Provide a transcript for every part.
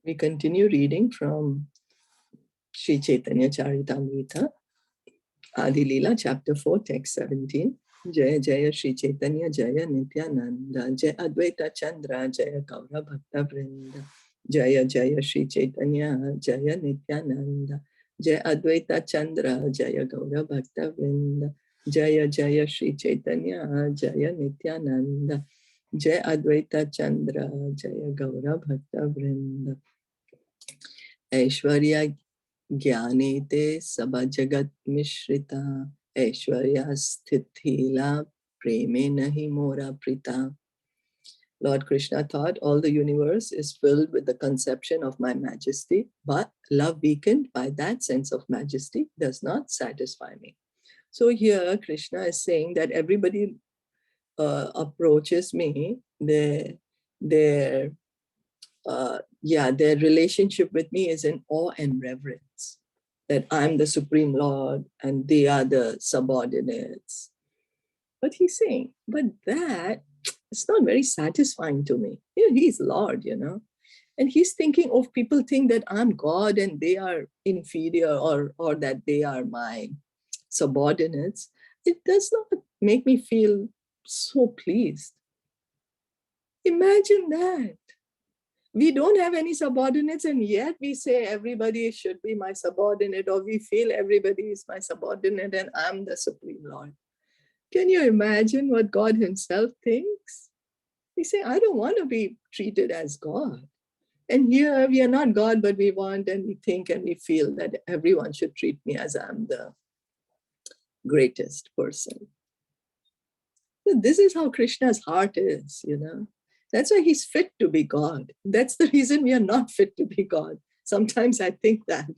We continue reading from Sri Caitanya Caritamrita, Adi-Lila, chapter 4, text 17. Jaya Jaya Sri Chaitanya Jaya Nityananda, Jaya Advaita Chandra, Jaya Kaura Bhakta Vrinda, Jaya Jaya Sri Chaitanya Jaya Nityananda, Jaya Advaita Chandra, Jaya Gaura Bhakta Vrinda, Jaya Jaya Sri Chaitanya Jaya Nityananda, Jaya Advaita Chandra, Jaya Gaura Bhakta Vrinda. Aishwarya Gyane te Sabha Jagat Mishrita, Aishwarya Sthithila Preme Nahi Mora Prita. Lord Krishna thought all the universe is filled with the conception of my majesty, but love weakened by that sense of majesty does not satisfy me. So here Krishna is saying that everybody approaches me, their relationship with me is in awe and reverence, that I'm the Supreme Lord and they are the subordinates. But he's saying, but that it's not very satisfying to me. He's Lord, and he's thinking of people think that I'm God and they are inferior or that they are my subordinates. It does not make me feel so pleased. Imagine that. We don't have any subordinates and yet we say everybody should be my subordinate, or we feel everybody is my subordinate and I'm the Supreme Lord. Can you imagine what God himself thinks? He say, I don't want to be treated as God. And here we are not God, but we want and we think and we feel that everyone should treat me as I'm the greatest person. So this is how Krishna's heart is, That's why he's fit to be God. That's the reason we are not fit to be God. Sometimes I think that,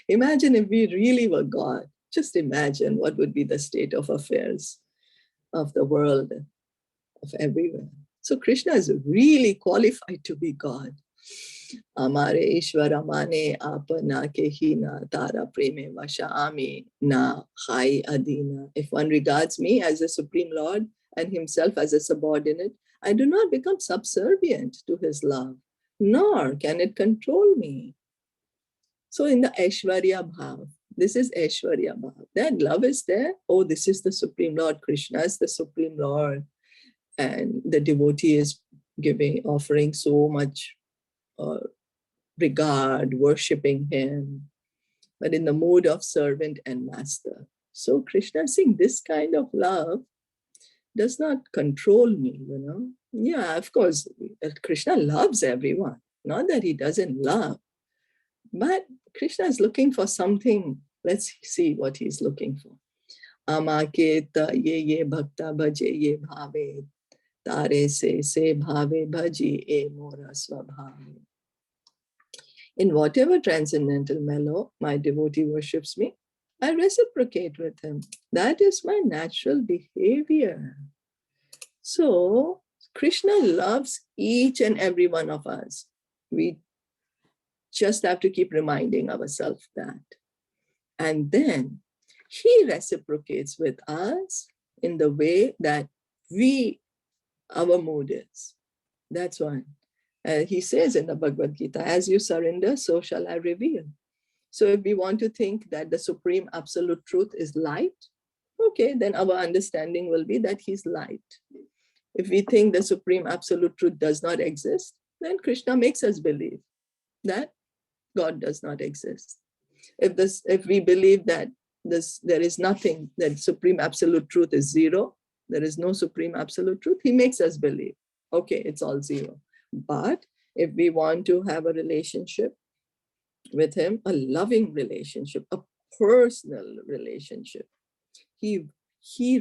Imagine if we really were God. Just imagine what would be the state of affairs of the world, of everywhere. So Krishna is really qualified to be God. Amare Ishvara mane apana kehina tara preme vashaami na hai adina. If one regards me as a Supreme Lord and himself as a subordinate, I do not become subservient to his love, nor can it control me. So in the Aishwarya Bhav, this is Aishwarya Bhav. That love is there. Oh, this is the Supreme Lord. Krishna is the Supreme Lord. And the devotee is offering so much regard, worshipping him, but in the mood of servant and master. So Krishna is saying this kind of love does not control me, Yeah, of course, Krishna loves everyone. Not that he doesn't love, but Krishna is looking for something. Let's see what he's looking for. Amaketa ye bhakta bhaje ye bhave, tare se bhave bhaji e mora swabhave. In whatever transcendental mellow my devotee worships me, I reciprocate with him. That is my natural behavior. So Krishna loves each and every one of us. We just have to keep reminding ourselves that. And then he reciprocates with us in the way that our mood is. That's why. He says in the Bhagavad Gita, as you surrender, so shall I reveal. So if we want to think that the Supreme Absolute Truth is light, okay, then our understanding will be that he's light. If we think the Supreme Absolute Truth does not exist, then Krishna makes us believe that God does not exist. If we believe that there is nothing, that Supreme Absolute Truth is zero, there is no Supreme Absolute Truth, he makes us believe, okay, it's all zero. But if we want to have a relationship with him, a loving relationship, a personal relationship, he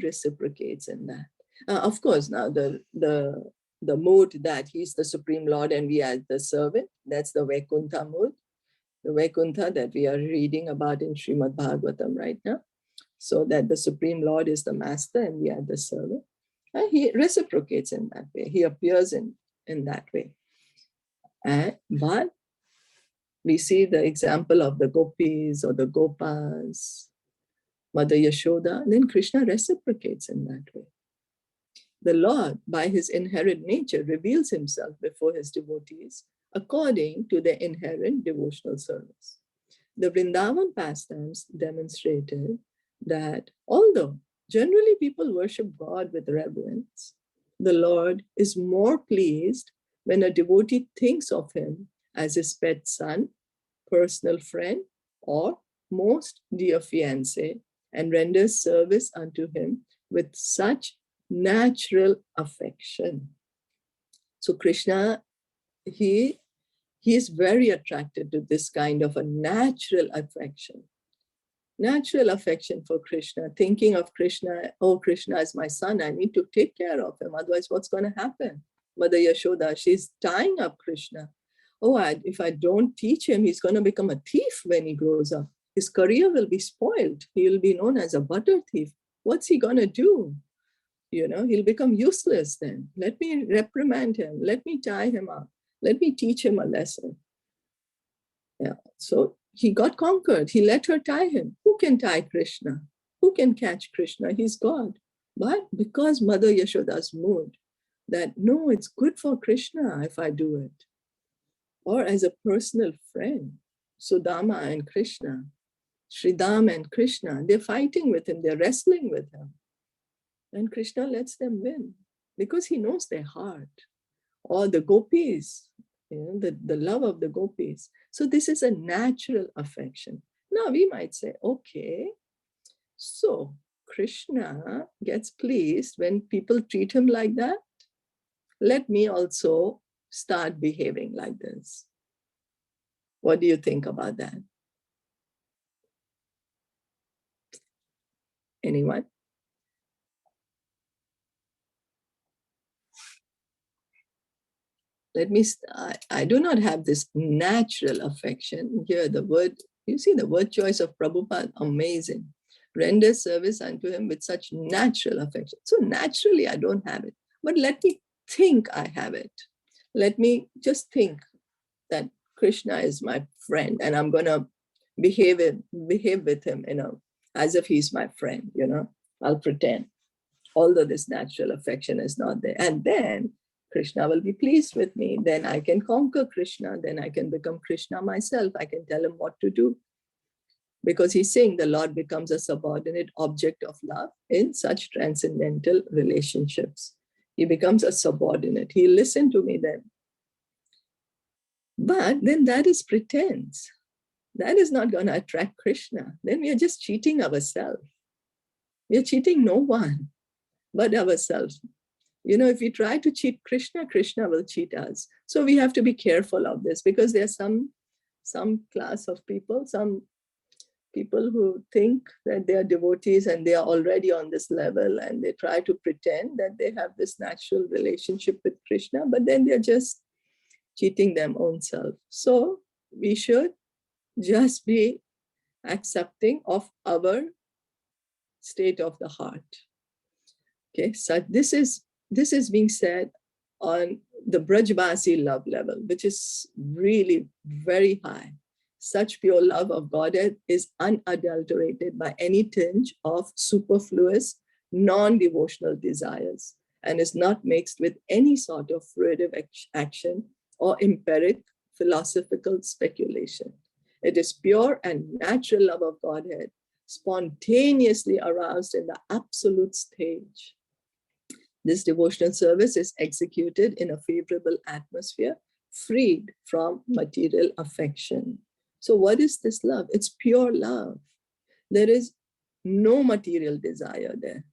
reciprocates in that. Of course, now the mood that he's the Supreme Lord and we are the servant, that's the Vaikuntha mood, the Vaikuntha that we are reading about in Srimad Bhagavatam right now. So that the Supreme Lord is the master and we are the servant. And he reciprocates in that way. He appears in that way. But we see the example of the gopis or the gopas, Mother Yashoda, then Krishna reciprocates in that way. The Lord, by his inherent nature, reveals himself before his devotees according to their inherent devotional service. The Vrindavan pastimes demonstrated that although generally people worship God with reverence, the Lord is more pleased when a devotee thinks of him as his pet son, personal friend, or most dear fiancé, and renders service unto him with such natural affection. So Krishna, he is very attracted to this kind of a natural affection. Natural affection for Krishna, thinking of Krishna, oh, Krishna is my son, I need to take care of him, otherwise what's going to happen? Mother Yashoda, she's tying up Krishna. Oh, if I don't teach him, he's going to become a thief when he grows up. His career will be spoiled. He will be known as a butter thief. What's he going to do? You know, he'll become useless then. Let me reprimand him. Let me tie him up. Let me teach him a lesson. Yeah. So he got conquered. He let her tie him. Who can tie Krishna? Who can catch Krishna? He's God. But because Mother Yashoda's mood, that no, it's good for Krishna if I do it. Or as a personal friend, Sudama and Krishna, Sridham and Krishna, they're fighting with him, they're wrestling with him. And Krishna lets them win because he knows their heart. Or the gopis, you know, the love of the gopis. So this is a natural affection. Now we might say, okay, so Krishna gets pleased when people treat him like that. Let me also start behaving like this. What do you think about that? Anyone? Let me start. I do not have this natural affection. Here the word, you see the word choice of Prabhupada, amazing. Render service unto him with such natural affection. So naturally I don't have it. But let me think I have it. Let me just think that Krishna is my friend and I'm going to behave with him, you know, as if he's my friend, you know. I'll pretend, although this natural affection is not there. And then Krishna will be pleased with me. Then I can conquer Krishna. Then I can become Krishna myself. I can tell him what to do. Because he's saying the Lord becomes a subordinate object of love in such transcendental relationships. He becomes a subordinate. He'll listen to me then. But then that is pretense. That is not going to attract Krishna. Then we are just cheating ourselves. We are cheating no one but ourselves. You know, if we try to cheat Krishna, Krishna will cheat us. So we have to be careful of this because there's some class of people, some people who think that they are devotees and they are already on this level and they try to pretend that they have this natural relationship with Krishna, but then they're just cheating them own self. So we should just be accepting of our state of the heart. Okay, so this is being said on the Brajbasi love level, which is really very high. Such pure love of Godhead is unadulterated by any tinge of superfluous, non-devotional desires and is not mixed with any sort of fruitive action or empiric philosophical speculation. It is pure and natural love of Godhead, spontaneously aroused in the absolute stage. This devotional service is executed in a favorable atmosphere, freed from material affection. So what is this love? It's pure love. There is no material desire there.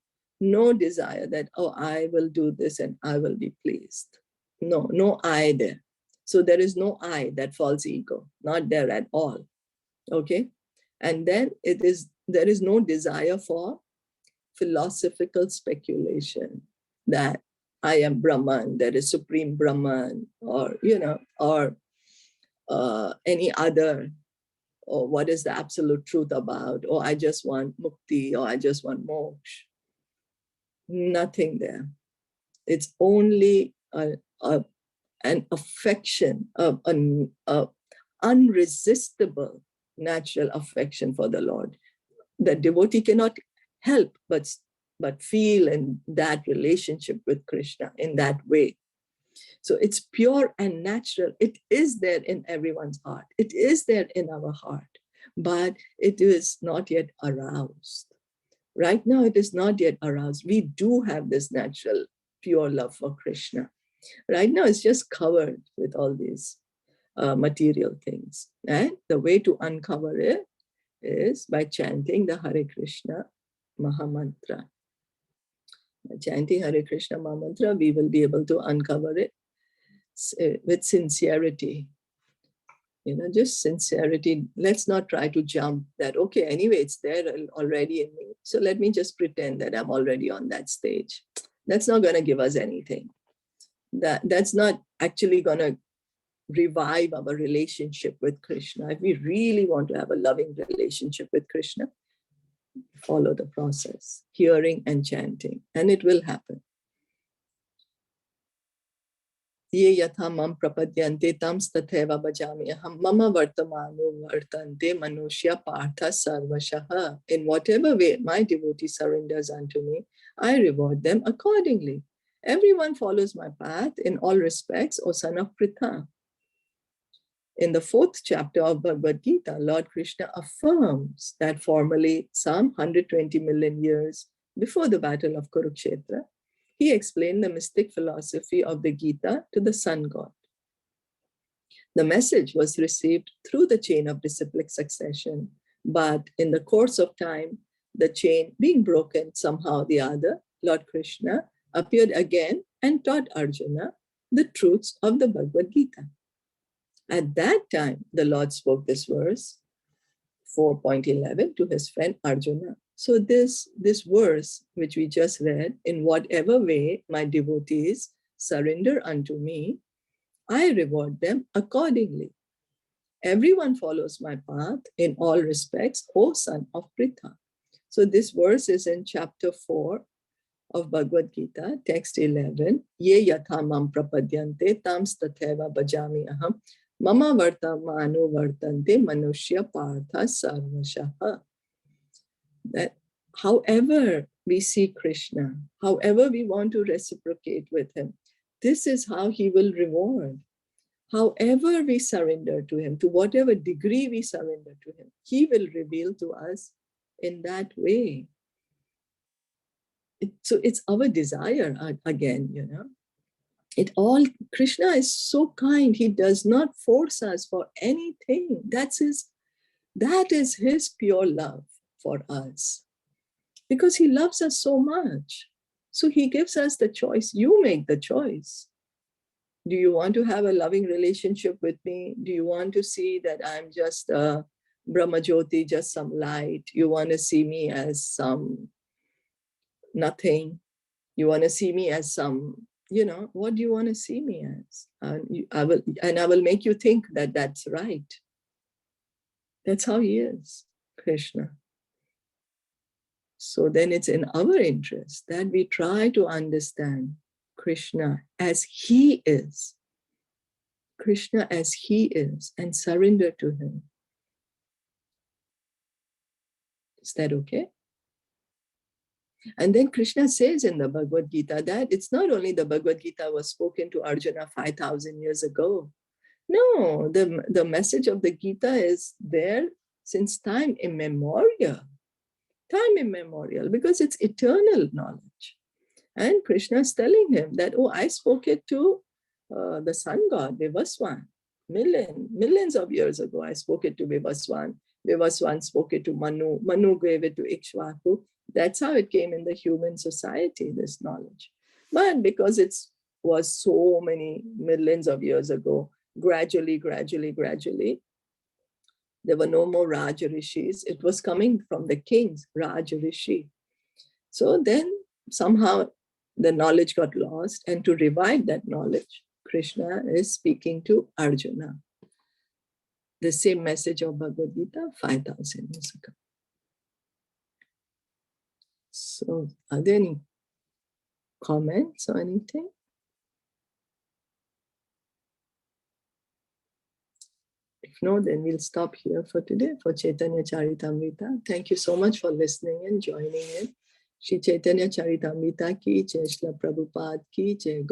No desire that, oh, I will do this and I will be pleased. No I there. So there is no I, that false ego, not there at all. Okay? And then there is no desire for philosophical speculation that I am Brahman, there is Supreme Brahman, or, you know, or any other, or what is the absolute truth about, or I just want mukti, or I just want moksha. Nothing there. It's only an affection, an unresistible natural affection for the Lord. The devotee cannot help but feel in that relationship with Krishna in that way. So it's pure and natural. It is there in everyone's heart. It is there in our heart, but it is not yet aroused. Right now, it is not yet aroused. We do have this natural, pure love for Krishna. Right now, it's just covered with all these material things. And the way to uncover it is by chanting the Hare Krishna Mahamantra. By chanting Hare Krishna Mahamantra, we will be able to uncover it with sincerity. Just sincerity. Let's not try to jump that, okay, anyway, it's there already in me. So let me just pretend that I'm already on that stage. That's not going to give us anything. That's not actually going to revive our relationship with Krishna. If we really want to have a loving relationship with Krishna, follow the process, hearing and chanting, and it will happen. Ye yatha mam prapadyante tams tatheva bhajami aham mama vartamano vartante manushya partha sarvashaha. In whatever way my devotee surrenders unto me, I reward them accordingly. Everyone follows my path in all respects, O son of Pritha. In the 4th chapter of Bhagavad Gita, Lord Krishna affirms that formerly, some 120 million years before the battle of Kurukshetra, he explained the mystic philosophy of the Gita to the sun god. The message was received through the chain of disciplic succession, but in the course of time, the chain being broken somehow or the other, Lord Krishna appeared again and taught Arjuna the truths of the Bhagavad Gita. At that time, the Lord spoke this verse, 4.11, to his friend Arjuna. So this verse, which we just read, in whatever way my devotees surrender unto me, I reward them accordingly. Everyone follows my path in all respects, O son of Pritha. So this verse is in chapter 4 of Bhagavad Gita, text 11. Ye yatha mam prapadyante tams tatheva bhajami aham mama vartamano vartante manushya partha sarvashaha. That however we see Krishna, however we want to reciprocate with him, this is how he will reward. However we surrender to him, to whatever degree we surrender to him, he will reveal to us in that way. So it's our desire again, Krishna is so kind. He does not force us for anything. That is his pure love for us, because he loves us so much. So he gives us the choice. You make the choice. Do you want to have a loving relationship with me? Do you want to see that I'm just a Brahmajyoti, just some light? You want to see me as some nothing? You want to see me as some, what do you want to see me as? I will make you think that that's right. That's how he is, Krishna. So then it's in our interest that we try to understand Krishna as he is. Krishna as he is, and surrender to him. Is that okay? And then Krishna says in the Bhagavad Gita that it's not only the Bhagavad Gita was spoken to Arjuna 5,000 years ago. No, the message of the Gita is there since time immemorial. Time immemorial, because it's eternal knowledge. And Krishna is telling him that, I spoke it to the sun god, Vivaswan. Millions of years ago, I spoke it to Vivaswan. Vivaswan spoke it to Manu. Manu gave it to Ikshvaku. That's how it came in the human society, this knowledge. But because it was so many millions of years ago, gradually, there were no more Raja Rishis. It was coming from the kings, Raja Rishi. So then somehow the knowledge got lost, and to revive that knowledge, Krishna is speaking to Arjuna. The same message of Bhagavad Gita 5,000 years ago. So are there any comments or anything? If no, then we'll stop here for today for Caitanya Caritamrita. Thank you so much for listening and joining in. Shri Caitanya Caritamrita ki jai, Srila Prabhupada ki jai.